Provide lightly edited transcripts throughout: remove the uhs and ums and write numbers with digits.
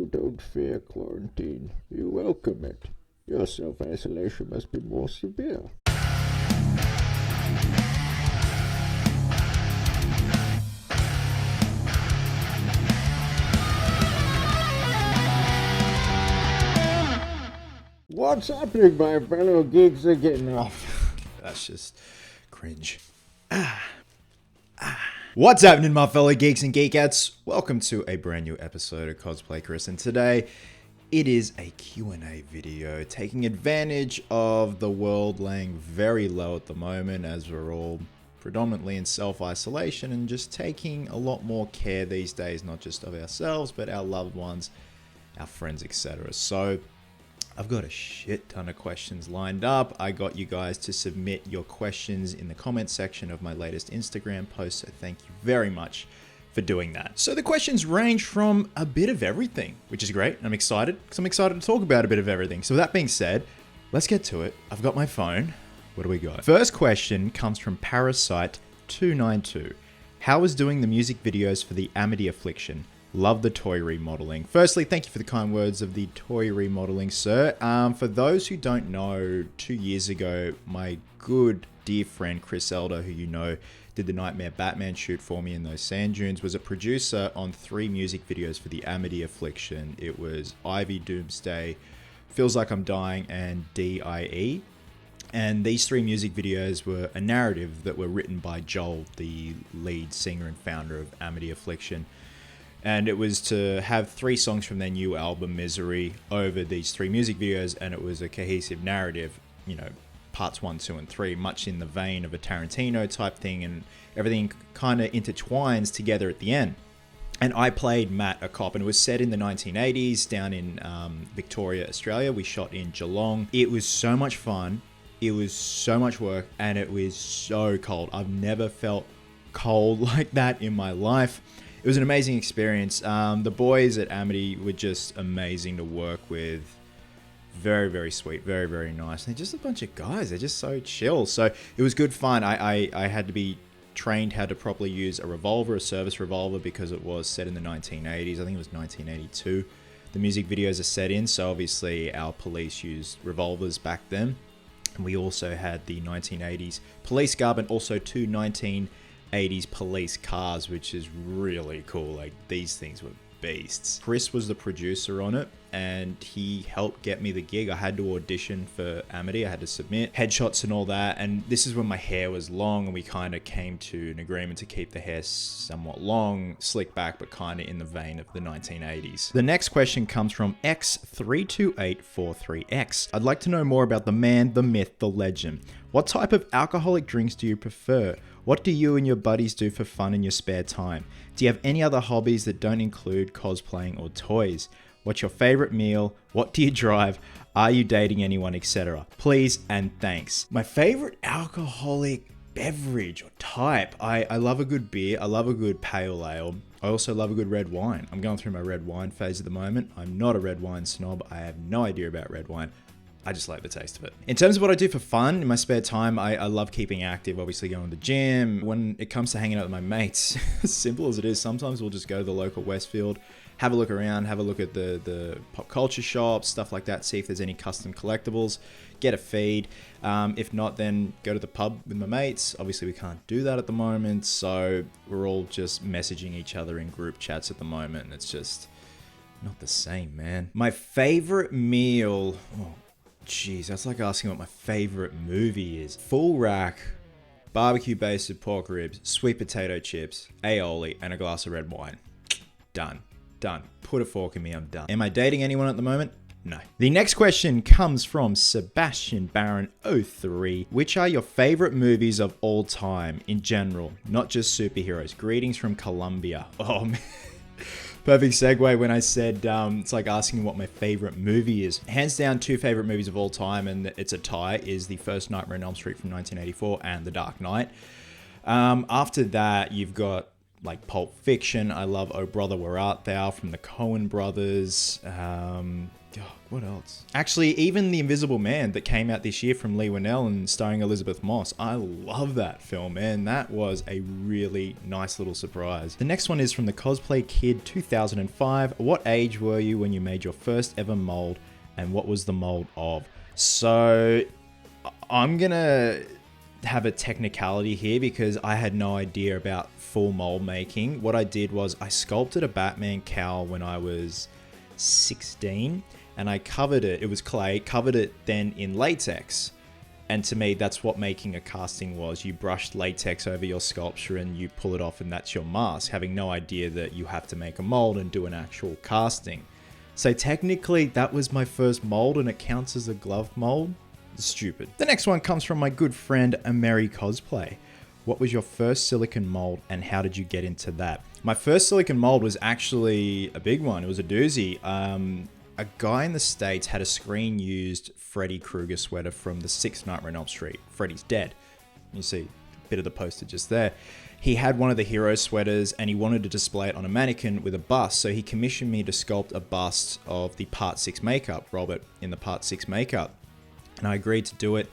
You don't fear quarantine. You welcome it. Your self-isolation must be more severe. What's happening, my fellow geeks are getting off? That's just cringe. What's happening, my fellow geeks and geekettes? Welcome to a brand new episode of Cosplay Chris, and today it is a Q&A video taking advantage of the world laying very low at the moment as we're all predominantly in self-isolation and just taking a lot more care these days, not just of ourselves, but our loved ones, our friends, etc. So I've got a shit ton of questions lined up. I got you guys to submit your questions in the comment section of my latest Instagram post, so thank you very much for doing that. So the questions range from a bit of everything, which is great. I'm excited because I'm excited to talk about a bit of everything. So with that being said, let's get to it. I've got my phone. What do we got? First question comes from Parasite292. How is doing the music videos for the Amity Affliction? Love the toy remodeling. Firstly, thank you for the kind words of the toy remodeling, sir. For those who don't know, 2 years ago, my good dear friend Chris Elder, who you know did the Nightmare Batman shoot for me in those sand dunes, was a producer on 3 music videos for the Amity Affliction. It was Ivy Doomsday, Feels Like I'm Dying, and DIE. And these 3 music videos were a narrative that were written by Joel, the lead singer and founder of Amity Affliction. And it was to have 3 songs from their new album, Misery, over these 3 music videos, and it was a cohesive narrative, you know, parts 1, 2, and 3, much in the vein of a Tarantino type thing, and everything kind of intertwines together at the end. And I played Matt, a cop, and it was set in the 1980s down in Victoria, Australia. We shot in Geelong. It was so much fun. It was so much work, and it was so cold. I've never felt cold like that in my life. It was an amazing experience. The boys at Amity were just amazing to work with. Very, very sweet. Very, very nice. They're just a bunch of guys. They're just so chill. So it was good fun. I had to be trained how to properly use a revolver, a service revolver, because it was set in the 1980s. I think it was 1982. The music videos are set in. So obviously our police used revolvers back then. And we also had the 1980s police garb and also 2 1980s police cars, which is really cool. Like, these things were beasts. Chris was the producer on it, and he helped get me the gig. I had to audition for Amity. I had to submit headshots and all that, and this is when my hair was long, and we kind of came to an agreement to keep the hair somewhat long, slick back, but kind of in the vein of the 1980s. The next question comes from X32843X. I'd like to know more about the man, the myth, the legend. What type of alcoholic drinks do you prefer? What do you and your buddies do for fun in your spare time? Do you have any other hobbies that don't include cosplaying or toys? What's your favorite meal? What do you drive? Are you dating anyone, etc.? Please and thanks. My favorite alcoholic beverage or type. I love a good beer. I love a good pale ale. I also love a good red wine. I'm going through my red wine phase at the moment. I'm not a red wine snob. I have no idea about red wine. I just like the taste of it. In terms of what I do for fun in my spare time, I love keeping active, obviously going to the gym. When it comes to hanging out with my mates, as simple as it is, sometimes we'll just go to the local Westfield, have a look around, have a look at the pop culture shops, stuff like that, see if there's any custom collectibles, get a feed. If not, then go to the pub with my mates. Obviously, we can't do that at the moment, so we're all just messaging each other in group chats at the moment, and it's just not the same, man. My favorite meal... Jeez, that's like asking what my favorite movie is. Full rack, barbecue basted pork ribs, sweet potato chips, aioli, and a glass of red wine. Done. Put a fork in me, I'm done. Am I dating anyone at the moment? No. The next question comes from Sebastian Baron 03. Which are your favorite movies of all time in general, not just superheroes? Greetings from Colombia. Oh man. Perfect segue when I said it's like asking what my favorite movie is. Hands down, 2 favorite movies of all time, and it's a tie, is the first Nightmare on Elm Street from 1984 and The Dark Knight. After that, you've got like Pulp Fiction. I love Oh Brother, Where Art Thou from the Coen brothers. What else? Actually, even The Invisible Man that came out this year from Lee Winnell and starring Elizabeth Moss. I love that film, man. That was a really nice little surprise. The next one is from the Cosplay Kid 2005. What age were you when you made your first ever mold, and what was the mold of? So I'm gonna have a technicality here because I had no idea about full mold making. What I did was I sculpted a Batman cowl when I was 16, and I covered it was clay, covered it then in latex. And to me, that's what making a casting was. You brushed latex over your sculpture and you pull it off, and that's your mask, having no idea that you have to make a mold and do an actual casting. So technically that was my first mold, and it counts as a glove mold. Stupid. The next one comes from my good friend Mary Cosplay. What was your first silicone mold and how did you get into that? My first silicone mold was actually a big one. It was a doozy. A guy in the States had a screen used Freddy Krueger sweater from the 6th Nightmare on Elm Street. Freddy's dead. You see a bit of the poster just there. He had one of the hero sweaters and he wanted to display it on a mannequin with a bust. So he commissioned me to sculpt a bust of the Part 6 makeup, Robert, in the Part 6 makeup. And I agreed to do it.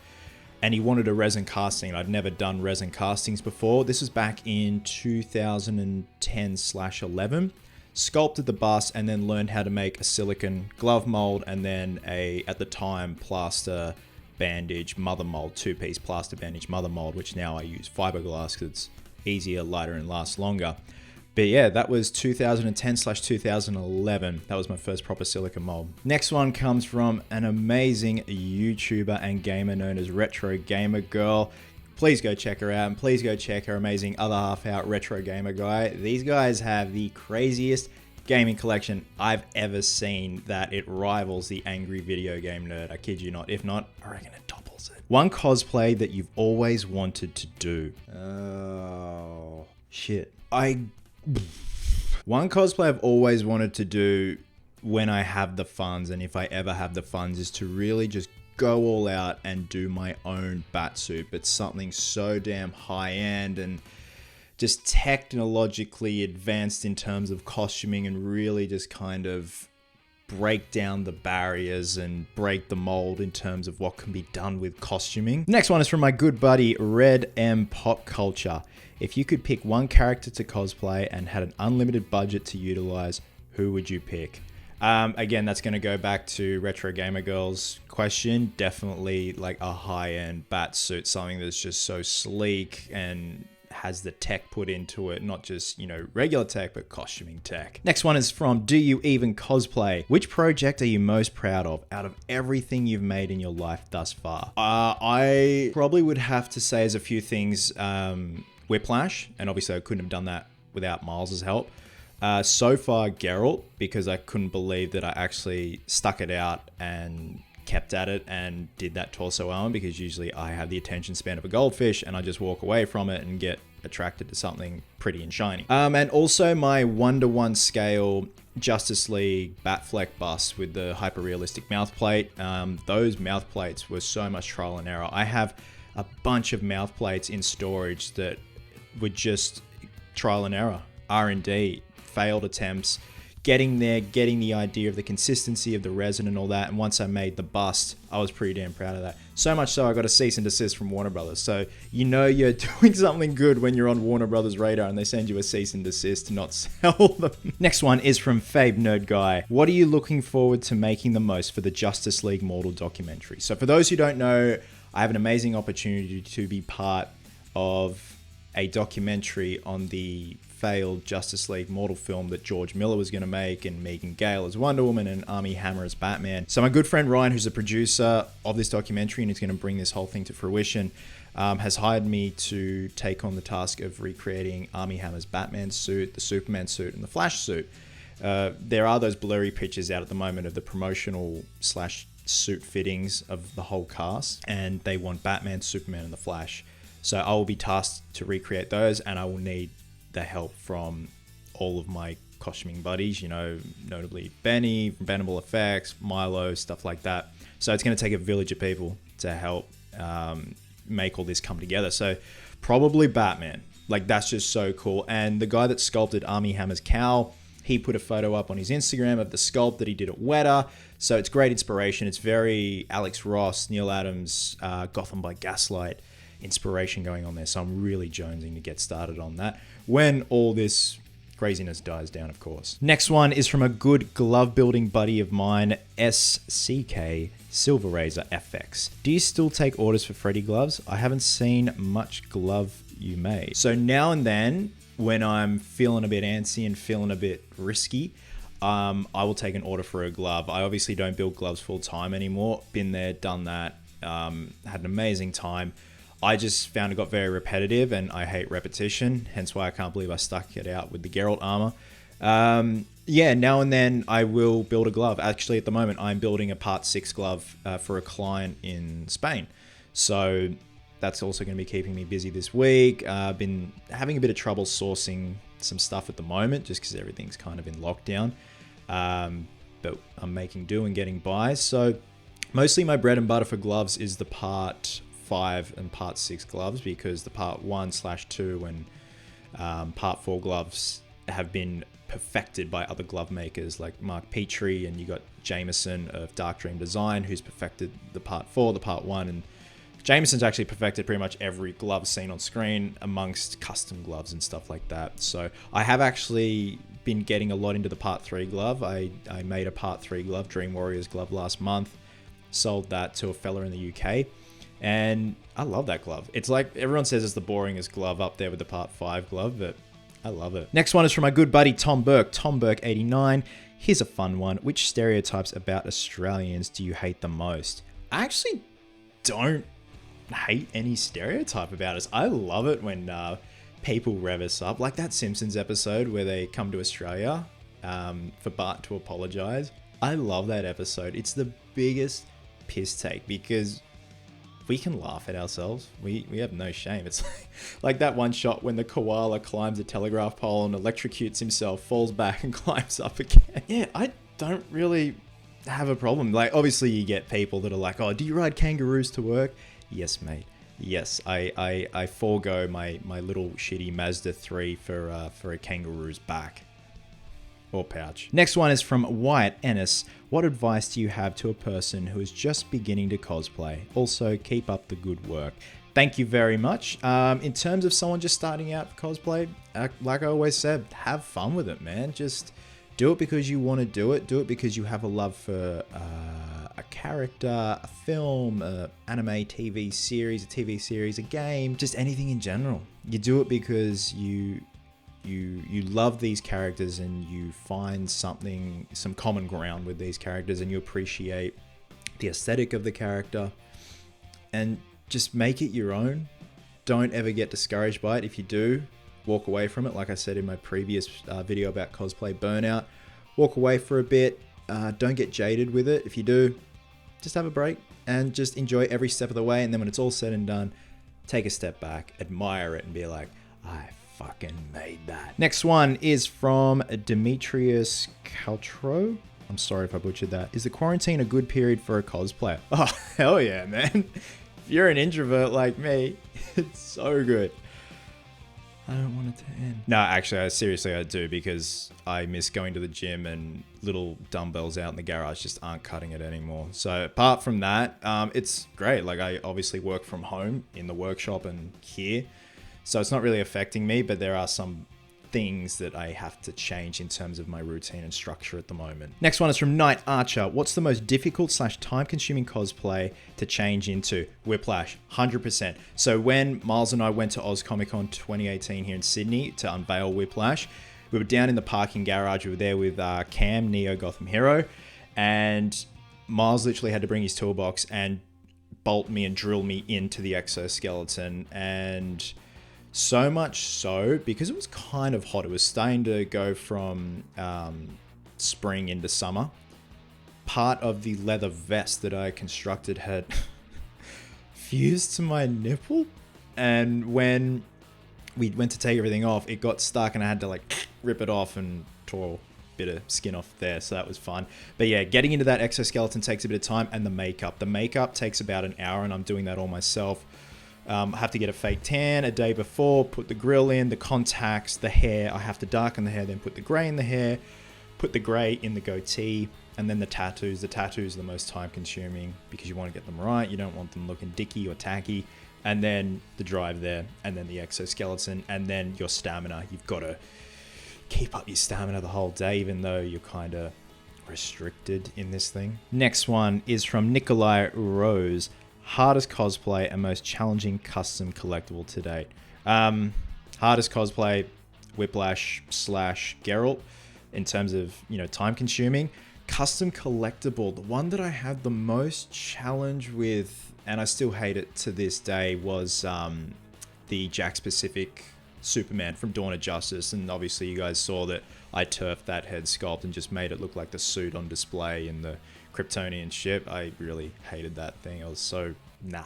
And he wanted a resin casting. I'd never done resin castings before. This was back in 2010/11. Sculpted the bust and then learned how to make a silicone glove mold and then at the time, plaster bandage mother mold, 2-piece plaster bandage mother mold, which now I use fiberglass because it's easier, lighter, and lasts longer. But yeah, that was 2010/2011. That was my first proper silicone mold. Next one comes from an amazing YouTuber and gamer known as Retro Gamer Girl. Please go check her out, and please go check her amazing other half out, Retro Gamer Guy. These guys have the craziest gaming collection I've ever seen that it rivals the Angry Video Game Nerd. I kid you not. If not, I reckon it topples it. One cosplay that you've always wanted to do. Oh, shit. One cosplay I've always wanted to do when I have the funds, and if I ever have the funds, is to really just go all out and do my own batsuit, but something so damn high-end and just technologically advanced in terms of costuming, and really just kind of break down the barriers and break the mold in terms of what can be done with costuming. Next one is from my good buddy Red M Pop Culture. If you could pick one character to cosplay and had an unlimited budget to utilize, who would you pick? Again, that's going to go back to Retro Gamer Girl's question. Definitely like a high-end bat suit, something that's just so sleek and has the tech put into it, not just, regular tech, but costuming tech. Next one is from Do You Even Cosplay? Which project are you most proud of out of everything you've made in your life thus far? I probably would have to say as a few things, Whiplash, and obviously I couldn't have done that without Miles's help. So far, Geralt, because I couldn't believe that I actually stuck it out and kept at it and did that torso arm, because usually I have the attention span of a goldfish and I just walk away from it and get attracted to something pretty and shiny. And also my 1:1 scale Justice League Batfleck bust with the hyper-realistic mouth plate. Those mouth plates were so much trial and error. I have a bunch of mouth plates in storage that were just trial and error, R&D, failed attempts, getting there, getting the idea of the consistency of the resin and all that. And once I made the bust, I was pretty damn proud of that. So much so I got a cease and desist from Warner Brothers. So you're doing something good when you're on Warner Brothers radar and they send you a cease and desist to not sell them. Next one is from Fabe Nerd Guy. What are you looking forward to making the most for the Justice League Mortal documentary? So for those who don't know, I have an amazing opportunity to be part of a documentary on the failed Justice League Mortal film that George Miller was going to make, and Megan Gale as Wonder Woman and Armie Hammer as Batman. So my good friend Ryan, who's the producer of this documentary and is going to bring this whole thing to fruition, has hired me to take on the task of recreating Armie Hammer's Batman suit, the Superman suit, and the Flash suit. There are those blurry pictures out at the moment of the promotional / suit fittings of the whole cast, and they want Batman, Superman, and the Flash. So I will be tasked to recreate those, and I will need the help from all of my costuming buddies, notably Benny from Venable Effects, Milo, stuff like that. So it's going to take a village of people to help make all this come together. So probably Batman. Like, that's just so cool. And the guy that sculpted Armie Hammer's cowl, he put a photo up on his Instagram of the sculpt that he did at Weta. So it's great inspiration. It's very Alex Ross, Neil Adams, Gotham by Gaslight inspiration going on there. So I'm really jonesing to get started on that when all this craziness dies down, of course. Next one is from a good glove building buddy of mine, SCK Silver Razor FX. Do you still take orders for Freddy gloves? I haven't seen much glove you made. So now and then, when I'm feeling a bit antsy and feeling a bit risky, I will take an order for a glove. I obviously don't build gloves full time anymore. Been there, done that, had an amazing time. I just found it got very repetitive and I hate repetition, hence why I can't believe I stuck it out with the Geralt armor. Yeah, now and then I will build a glove. Actually, at the moment, I'm building a Part 6 glove for a client in Spain. So that's also going to be keeping me busy this week. I've been having a bit of trouble sourcing some stuff at the moment just because everything's kind of in lockdown. But I'm making do and getting by. So mostly my bread and butter for gloves is the Part 5 and Part 6 gloves, because the Part 1/2 and Part 4 gloves have been perfected by other glove makers like Mark Petrie, and you got Jameson of Dark Dream Design who's perfected the Part 4, the Part 1, and Jameson's actually perfected pretty much every glove seen on screen amongst custom gloves and stuff like that. So I have actually been getting a lot into the Part 3 glove. I made a Part 3 glove, Dream Warriors glove, last month. Sold that to a fella in the UK. And I love that glove. It's like, everyone says it's the boringest glove up there with the Part 5 glove, but I love it. Next one is from my good buddy Tom Burke, Tom Burke 89. Here's a fun one. Which stereotypes about Australians do you hate the most? I actually don't hate any stereotype about us. I love it when people rev us up, like that Simpsons episode where they come to Australia for Bart to apologize. I love that episode. It's the biggest piss take because we can laugh at ourselves. We have no shame. It's like that one shot when the koala climbs a telegraph pole and electrocutes himself, falls back and climbs up again. Yeah, I don't really have a problem. Like, obviously you get people that are like, oh, do you ride kangaroos to work? Yes, mate. Yes, I forego my little shitty Mazda 3 for a kangaroo's back. Or pouch. Next one is from Wyatt Ennis. What advice do you have to a person who is just beginning to cosplay? Also, keep up the good work. Thank you very much. In terms of someone just starting out for cosplay, like I always said, have fun with it, man. Just do it because you want to do it. Do it because you have a love for a character, a film, an anime TV series, a game, just anything in general. You do it because you love these characters and you find some common ground with these characters, and you appreciate the aesthetic of the character, and just make it your own. Don't ever get discouraged by it. If you do, walk away from it. Like I said in my previous video about cosplay burnout, walk away for a bit. Don't get jaded with it. If you do, just have a break and just enjoy every step of the way. And then when it's all said and done, take a step back, admire it, and be like, I fucking made that. Next one is from Demetrius Caltro. I'm sorry if I butchered that. Is the quarantine a good period for a cosplayer? Oh, hell yeah, man. If you're an introvert like me, it's so good. I don't want it to end. No, actually, seriously, I do, because I miss going to the gym, and little dumbbells out in the garage just aren't cutting it anymore. So apart from that, it's great. Like, I obviously work from home in the workshop and here, so it's not really affecting me, but there are some things that I have to change in terms of my routine and structure at the moment. Next one is from Night Archer. What's the most difficult / time consuming cosplay to change into? Whiplash, 100%. So when Miles and I went to Oz Comic Con 2018 here in Sydney to unveil Whiplash, we were down in the parking garage. We were there with Cam, Neo Gotham Hero, and Miles literally had to bring his toolbox and bolt me and drill me into the exoskeleton. And so much so, because it was kind of hot, it was starting to go from spring into summer. Part of the leather vest that I constructed had fused to my nipple, and when we went to take everything off, it got stuck and I had to like rip it off and tore a bit of skin off there, so that was fun. But yeah, getting into that exoskeleton takes a bit of time, and the makeup takes about an hour, and I'm doing that all myself. I have to get a fake tan a day before, put the grill in, the contacts, the hair. I have to darken the hair, then put the grey in the hair, put the grey in the goatee, and then the tattoos. The tattoos are the most time consuming because you want to get them right. You don't want them looking dicky or tacky. And then the drive there, and then the exoskeleton, and then your stamina. You've got to keep up your stamina the whole day, even though you're kind of restricted in this thing. Next one is from Nikolai Rose. Hardest cosplay and most challenging custom collectible to date. Hardest cosplay, Whiplash / Geralt, in terms of, time consuming. Custom collectible, the one that I had the most challenge with, and I still hate it to this day, was the Jack Pacific Superman from Dawn of Justice. And obviously you guys saw that I turfed that head sculpt and just made it look like the suit on display in the Kryptonian ship. I really hated that thing. I was so, nah.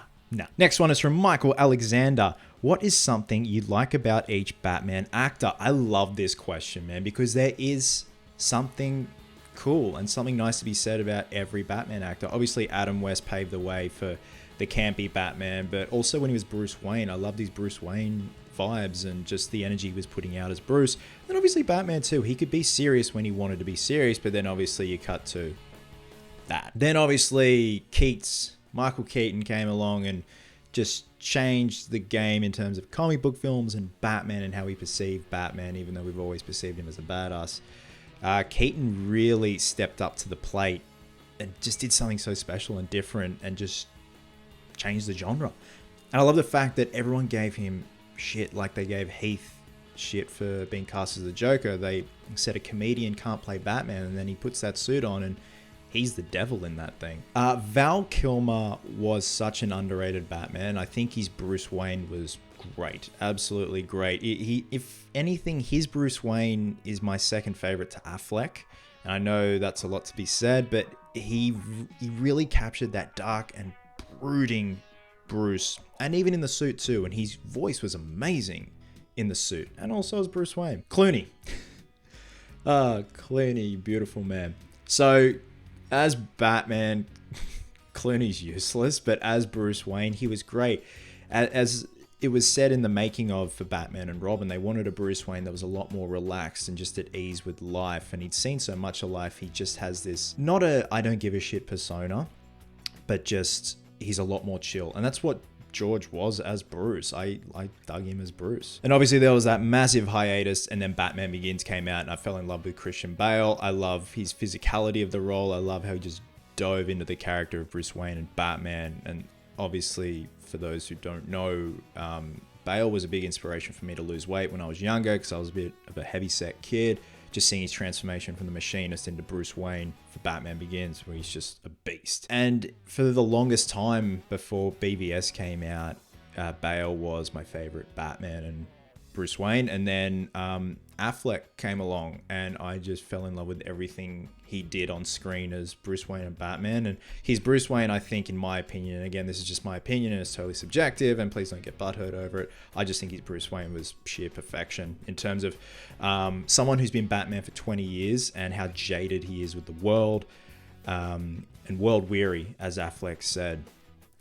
Next one is from Michael Alexander. What is something you like about each Batman actor? I love this question, man, because there is something cool and something nice to be said about every Batman actor. Obviously, Adam West paved the way for the campy Batman, but also when he was Bruce Wayne, I loved his Bruce Wayne vibes and just the energy he was putting out as Bruce. And then obviously Batman too. He could be serious when he wanted to be serious, but then obviously you cut to that. Then obviously Michael Keaton came along and just changed the game in terms of comic book films and Batman and how we perceive Batman, even though we've always perceived him as a badass. Keaton really stepped up to the plate and just did something so special and different and just changed the genre. And I love the fact that everyone gave him shit like they gave Heath shit for being cast as the Joker. They said a comedian can't play Batman, and then he puts that suit on and he's the devil in that thing. Val Kilmer was such an underrated Batman. I think his Bruce Wayne was great. Absolutely great. If anything, his Bruce Wayne is my second favorite to Affleck. And I know that's a lot to be said, but he really captured that dark and brooding Bruce. And even in the suit too. And his voice was amazing in the suit. And also as Bruce Wayne. Clooney. Clooney, beautiful man. So as Batman, Clooney's useless, but as Bruce Wayne, he was great. As it was said in the making of for Batman and Robin, they wanted a Bruce Wayne that was a lot more relaxed and just at ease with life. And he'd seen so much of life, he just has this, not a I don't give a shit persona, but just he's a lot more chill. And that's what George was as Bruce. I dug him as Bruce. And obviously there was that massive hiatus, and then Batman Begins came out and I fell in love with Christian Bale. I love his physicality of the role. I love how he just dove into the character of Bruce Wayne and Batman. And obviously, for those who don't know, Bale was a big inspiration for me to lose weight when I was younger, because I was a bit of a heavyset kid. Just seeing his transformation from the machinist into Bruce Wayne for Batman Begins, where he's just a beast. And for the longest time before BVS came out, Bale was my favorite Batman and Bruce Wayne. And then Affleck came along and I just fell in love with everything he did on screen as Bruce Wayne and Batman. And his Bruce Wayne, I think, in my opinion, and again, this is just my opinion and it's totally subjective, and please don't get butthurt over it, I just think his Bruce Wayne was sheer perfection in terms of someone who's been Batman for 20 years and how jaded he is with the world, and world weary, as Affleck said.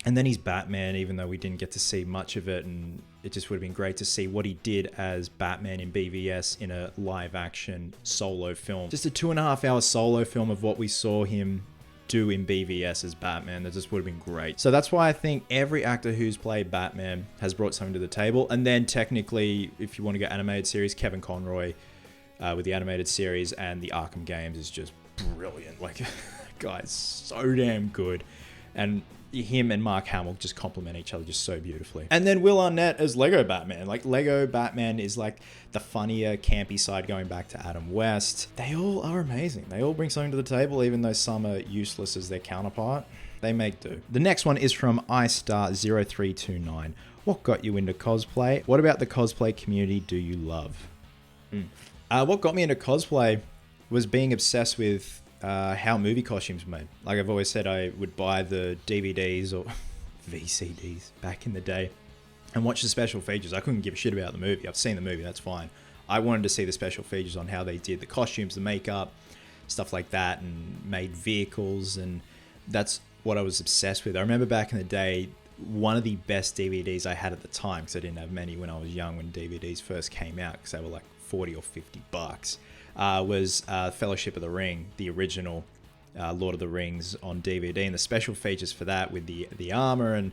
And then he's Batman, even though we didn't get to see much of it, and it just would have been great to see what he did as Batman in BVS in a live action solo film. Just a 2.5 hour solo film of what we saw him do in BVS as Batman. That just would have been great. So that's why I think every actor who's played Batman has brought something to the table. And then technically, if you want to go animated series, Kevin Conroy with the animated series and the Arkham games is just brilliant. Like, guy's so damn good. And him and Mark Hamill just complement each other just so beautifully. And then Will Arnett as Lego Batman. Like, Lego Batman is like the funnier, campy side going back to Adam West. They all are amazing. They all bring something to the table, even though some are useless as their counterpart. They make do. The next one is from iStar0329. What got you into cosplay? What about the cosplay community do you love? What got me into cosplay was being obsessed with how movie costumes were made. Like I've always said, I would buy the DVDs or VCDs back in the day and watch the special features. I couldn't give a shit about the movie. I've seen the movie, that's fine. I wanted to see the special features on how they did the costumes, the makeup, stuff like that, and made vehicles, and that's what I was obsessed with. I remember back in the day, one of the best DVDs I had at the time, because I didn't have many when I was young, when DVDs first came out, because they were like 40 or 50 bucks, was Fellowship of the Ring, the original Lord of the Rings on DVD, and the special features for that with the armor and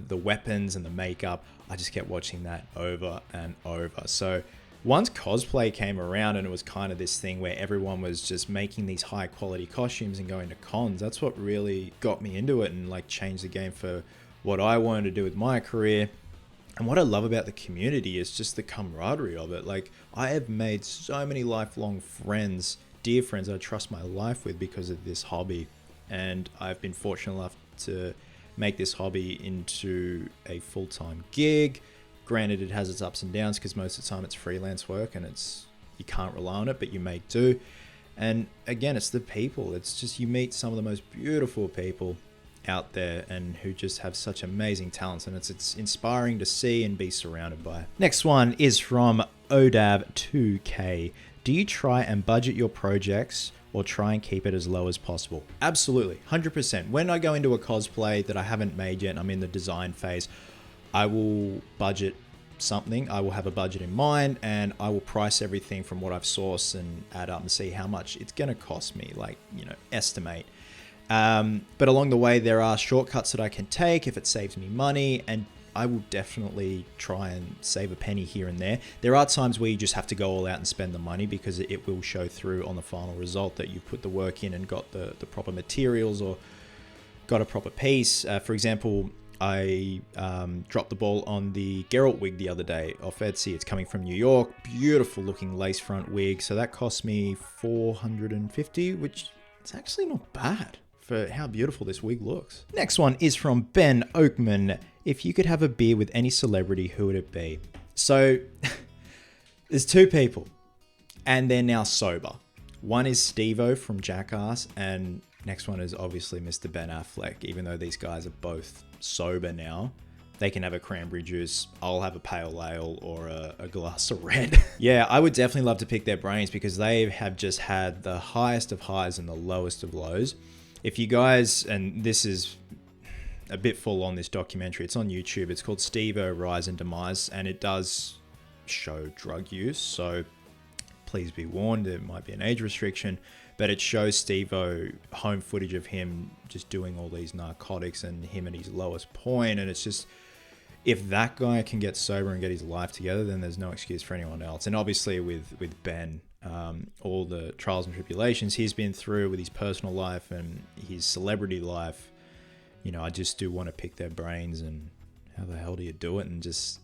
the weapons and the makeup. I just kept watching that over and over. So once cosplay came around and it was kind of this thing where everyone was just making these high quality costumes and going to cons, that's what really got me into it and like changed the game for what I wanted to do with my career. And what I love about the community is just the camaraderie of it. Like, I have made so many lifelong friends, dear friends I trust my life with because of this hobby. And I've been fortunate enough to make this hobby into a full-time gig. Granted, it has its ups and downs because most of the time it's freelance work and you can't rely on it, but you make do. And again, it's the people. It's just, you meet some of the most beautiful people out there and who just have such amazing talents, and it's inspiring to see and be surrounded by. Next one is from Odav2K. Do you try and budget your projects or try and keep it as low as possible? Absolutely, 100%. When I go into a cosplay that I haven't made yet and I'm in the design phase, I will budget something. I will have a budget in mind and I will price everything from what I've sourced and add up and see how much it's going to cost me, like, estimate. But along the way, there are shortcuts that I can take if it saves me money, and I will definitely try and save a penny here and there. There are times where you just have to go all out and spend the money because it will show through on the final result that you've put the work in and got the proper materials or got a proper piece. For example, I dropped the ball on the Geralt wig the other day off Etsy. It's coming from New York. Beautiful looking lace front wig. So that cost me $450, which is actually not bad for how beautiful this wig looks. Next one is from Ben Oakman. If you could have a beer with any celebrity, who would it be? So there's two people and they're now sober. One is Steve-O from Jackass, and next one is obviously Mr. Ben Affleck. Even though these guys are both sober now, they can have a cranberry juice. I'll have a pale ale or a glass of red. Yeah, I would definitely love to pick their brains because they have just had the highest of highs and the lowest of lows. If you guys, and this is a bit full on, this documentary, it's on YouTube. It's called Steve-O Rise and Demise, and it does show drug use. So please be warned, there might be an age restriction, but it shows Steve-O home footage of him just doing all these narcotics and him at his lowest point. And it's just, if that guy can get sober and get his life together, then there's no excuse for anyone else. And obviously with Ben, all the trials and tribulations he's been through with his personal life and his celebrity life, I just do want to pick their brains and how the hell do you do it and just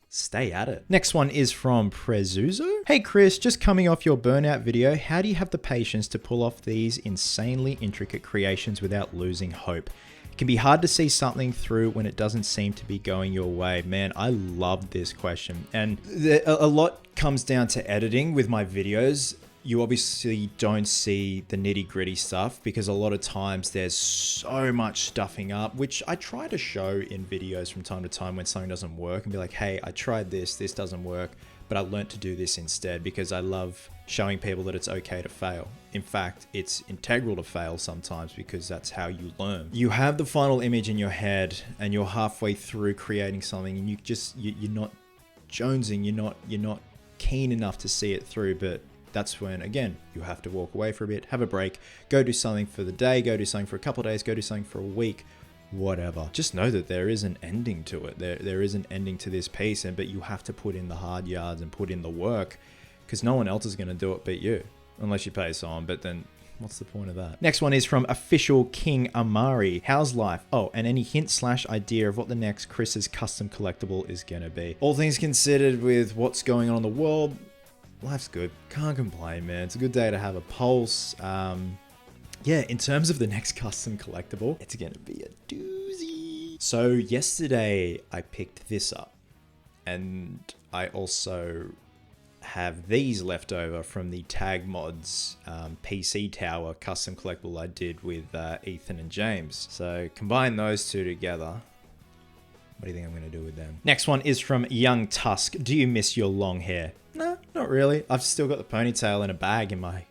stay at it. Next one is from Prezuzo. Hey Chris, just coming off your burnout video, how do you have the patience to pull off these insanely intricate creations without losing hope? It can be hard to see something through when it doesn't seem to be going your way. Man, I love this question. And a lot comes down to editing with my videos. You obviously don't see the nitty gritty stuff because a lot of times there's so much stuffing up, which I try to show in videos from time to time when something doesn't work and be like, hey, I tried this doesn't work, but I learned to do this instead because I love showing people that it's okay to fail. In fact, it's integral to fail sometimes because that's how you learn. You have the final image in your head and you're halfway through creating something and you're not jonesing, you're not keen enough to see it through, but that's when, again, you have to walk away for a bit, have a break, go do something for the day, go do something for a couple of days, go do something for a week, whatever. Just know that there is an ending to it. There is an ending to this piece, but you have to put in the hard yards and put in the work because no one else is going to do it but you, unless you pay someone, but then what's the point of that? Next one is from Official King Amari. How's life? Oh, and any hint/idea of what the next Chris's custom collectible is going to be? All things considered with what's going on in the world, life's good. Can't complain, man. It's a good day to have a pulse. Yeah, in terms of the next custom collectible, it's going to be a doozy. So yesterday I picked this up and I also have these left over from the Tag Mods PC Tower custom collectible I did with Ethan and James. So combine those two together. What do you think I'm going to do with them? Next one is from Young Tusk. Do you miss your long hair? No, not really. I've still got the ponytail in a bag in my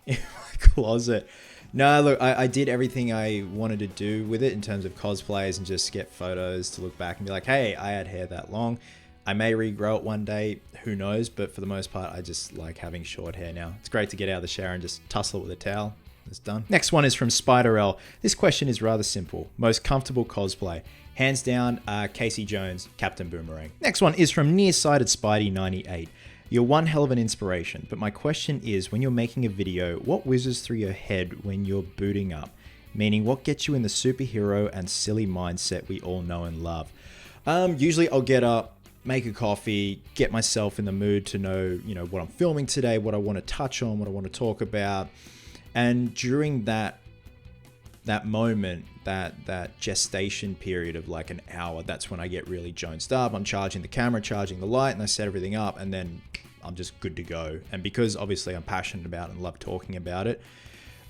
closet. No, look, I did everything I wanted to do with it in terms of cosplays and just get photos to look back and be like, hey, I had hair that long. I may regrow it one day, who knows? But for the most part, I just like having short hair now. It's great to get out of the shower and just tussle it with a towel. It's done. Next one is from Spider L. This question is rather simple. Most comfortable cosplay? Hands down, Casey Jones, Captain Boomerang. Next one is from Nearsighted Spidey 98. You're one hell of an inspiration, but my question is, when you're making a video, what whizzes through your head when you're booting up? Meaning, what gets you in the superhero and silly mindset we all know and love? Usually I'll get up, make a coffee, get myself in the mood to know, what I'm filming today, what I want to touch on, what I want to talk about. And during that moment, that gestation period of like an hour, that's when I get really jonesed up. I'm charging the camera, charging the light, and I set everything up, and then I'm just good to go. And because obviously I'm passionate about it and love talking about it,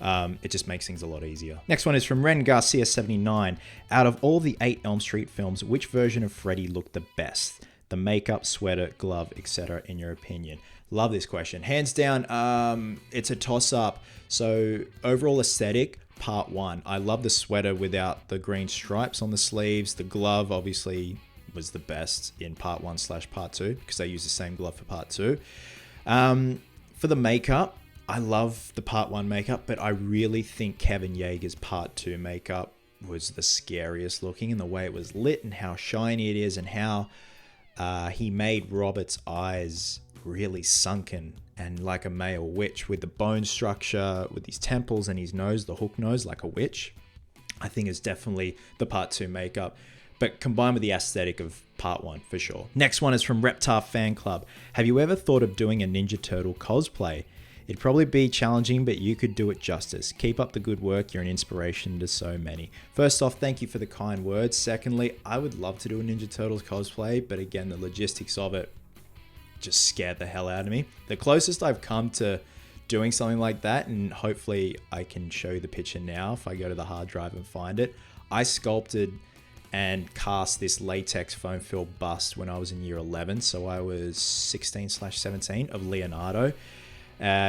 it just makes things a lot easier. Next one is from Ren Garcia 79. Out of all the 8 Elm Street films, which version of Freddy looked the best? The makeup, sweater, glove, etc. in your opinion? Love this question. Hands down, it's a toss-up. So overall aesthetic, part 1. I love the sweater without the green stripes on the sleeves. The glove obviously was the best in part 1/part 2 because I used the same glove for part 2. For the makeup, I love the part 1 makeup, but I really think Kevin Yeager's part 2 makeup was the scariest looking, in the way it was lit and how shiny it is and how he made Robert's eyes really sunken and like a male witch, with the bone structure, with his temples and his nose, the hook nose like a witch. I think it's definitely the part 2 makeup, but combined with the aesthetic of part 1 for sure. Next one is from Reptar Fan Club. Have you ever thought of doing a Ninja Turtle cosplay? It'd probably be challenging, but you could do it justice. Keep up the good work. You're an inspiration to so many. First off, thank you for the kind words. Secondly, I would love to do a Ninja Turtles cosplay, but again, the logistics of it just scared the hell out of me. The closest I've come to doing something like that, and hopefully I can show you the picture now if I go to the hard drive and find it, I sculpted and cast this latex foam filled bust when I was in year 11. So I was 16/17 of Leonardo.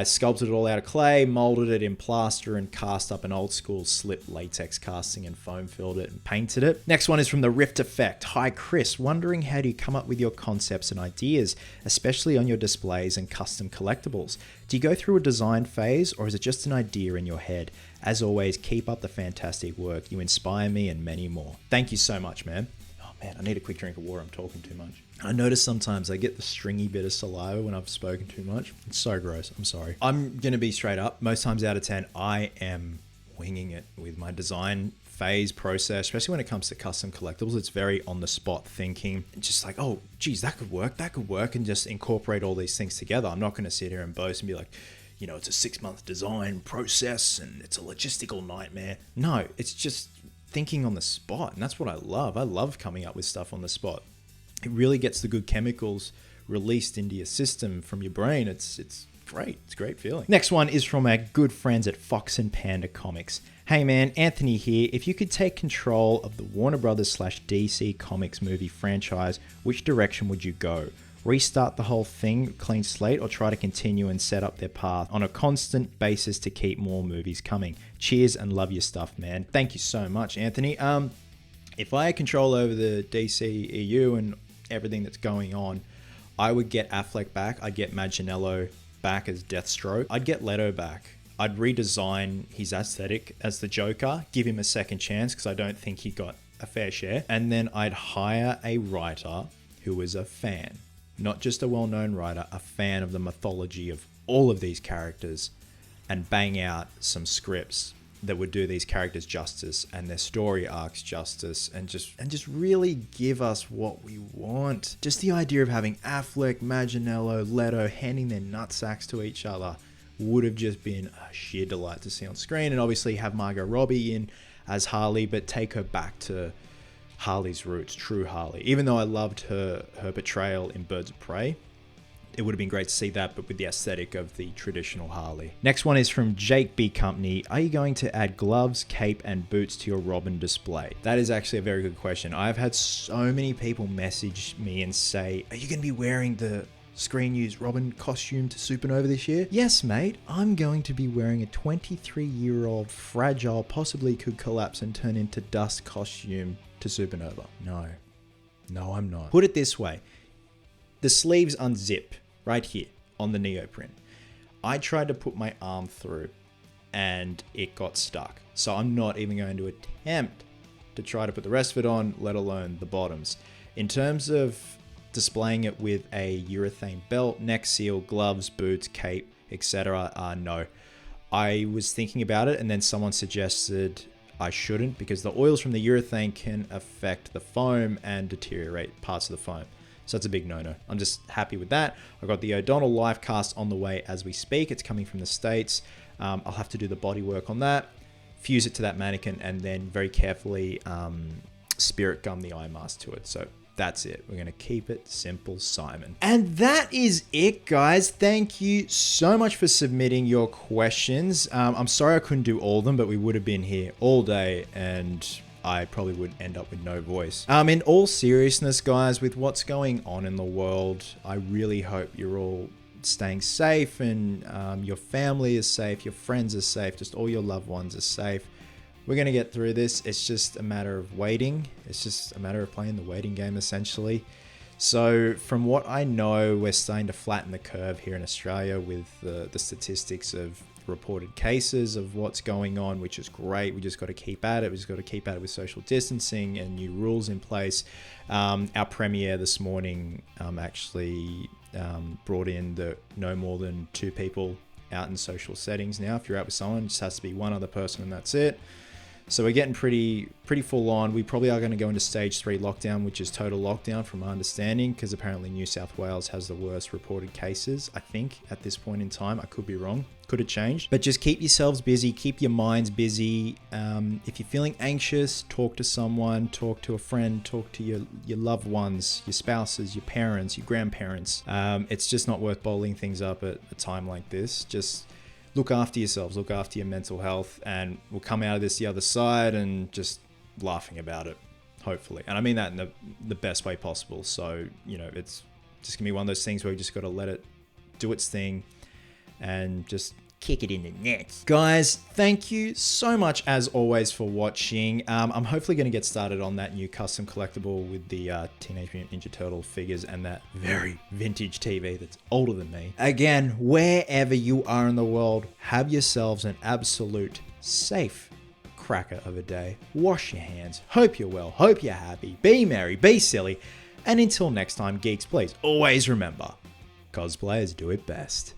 Sculpted it all out of clay, molded it in plaster, and cast up an old school slip latex casting and foam filled it and painted it. Next one is from the Rift Effect. Hi Chris, wondering how do you come up with your concepts and ideas, especially on your displays and custom collectibles? Do you go through a design phase, or is it just an idea in your head? As always, keep up the fantastic work. You inspire me and many more. Thank you so much, man. Oh man, I need a quick drink of water. I'm talking too much. I notice sometimes I get the stringy bit of saliva when I've spoken too much. It's so gross. I'm sorry. I'm going to be straight up. Most times out of 10, I am winging it with my design phase process, especially when it comes to custom collectibles. It's very on the spot thinking. It's just like, oh, geez, that could work, and just incorporate all these things together. I'm not going to sit here and boast and be like, it's a 6-month design process and it's a logistical nightmare. No, it's just thinking on the spot. And that's what I love. I love coming up with stuff on the spot. It really gets the good chemicals released into your system from your brain. It's great. It's a great feeling. Next one is from our good friends at Fox and Panda Comics. Hey man, Anthony here. If you could take control of the Warner Brothers / DC Comics movie franchise, which direction would you go? Restart the whole thing, clean slate, or try to continue and set up their path on a constant basis to keep more movies coming? Cheers and love your stuff, man. Thank you so much, Anthony. If I had control over the DC EU and everything that's going on, I would get Affleck back. I'd get Manganiello back as Deathstroke. I'd get Leto back. I'd redesign his aesthetic as the Joker, give him a second chance because I don't think he got a fair share. And then I'd hire a writer who is a fan, not just a well-known writer, a fan of the mythology of all of these characters, and bang out some scripts that would do these characters justice and their story arcs justice, and just really give us what we want. Just the idea of having Affleck, Manganiello, Leto handing their nutsacks to each other would have just been a sheer delight to see on screen. And obviously have Margot Robbie in as Harley, but take her back to Harley's roots, true Harley. Even though I loved her portrayal in Birds of Prey, it would have been great to see that, but with the aesthetic of the traditional Harley. Next one is from Jake B. Company. Are you going to add gloves, cape, and boots to your Robin display? That is actually a very good question. I've had so many people message me and say, are you going to be wearing the Screen Use Robin costume to Supernova this year? Yes, mate. I'm going to be wearing a 23-year-old fragile, possibly could collapse and turn into dust costume to Supernova. No, I'm not. Put it this way. The sleeves unzip right here on the neoprene. I tried to put my arm through and it got stuck. So I'm not even going to attempt to try to put the rest of it on, let alone the bottoms. In terms of displaying it with a urethane belt, neck seal, gloves, boots, cape, etc. No. I was thinking about it and then someone suggested I shouldn't because the oils from the urethane can affect the foam and deteriorate parts of the foam. So that's a big no-no. I'm just happy with that. I've got the O'Donnell Life Cast on the way as we speak. It's coming from the States. I'll have to do the body work on that, fuse it to that mannequin, and then very carefully spirit gum the eye mask to it. So that's it. We're going to keep it simple, Simon. And that is it, guys. Thank you so much for submitting your questions. I'm sorry I couldn't do all of them, but we would have been here all day and I probably would end up with no voice. In all seriousness, guys, with what's going on in the world, I really hope you're all staying safe and your family is safe, your friends are safe, just all your loved ones are safe. We're going to get through this. It's just a matter of waiting. It's just a matter of playing the waiting game, essentially. So from what I know, we're starting to flatten the curve here in Australia with the statistics of reported cases of what's going on, which is great. We just got to keep at it. We just got to keep at it with social distancing and new rules in place. Our premier this morning actually brought in the no more than 2 people out in social settings now. If you're out with someone, it just has to be one other person and that's it. So we're getting pretty full on. We probably are going to go into stage 3 lockdown, which is total lockdown from my understanding, because apparently New South Wales has the worst reported cases, I think, at this point in time. I could be wrong. Could have changed. But just keep yourselves busy. Keep your minds busy. If you're feeling anxious, talk to someone, talk to a friend, talk to your loved ones, your spouses, your parents, your grandparents. It's just not worth bottling things up at a time like this. Just look after yourselves, look after your mental health, and we'll come out of this the other side and just laughing about it, hopefully. And I mean that in the best way possible. So, it's just gonna be one of those things where you just got to let it do its thing and just kick it in the nets. Guys, thank you so much as always for watching. I'm hopefully going to get started on that new custom collectible with the Teenage Mutant Ninja Turtle figures and that very vintage TV that's older than me. Again, wherever you are in the world, have yourselves an absolute safe cracker of a day. Wash your hands. Hope you're well. Hope you're happy. Be merry. Be silly. And until next time, geeks, please always remember, cosplayers do it best.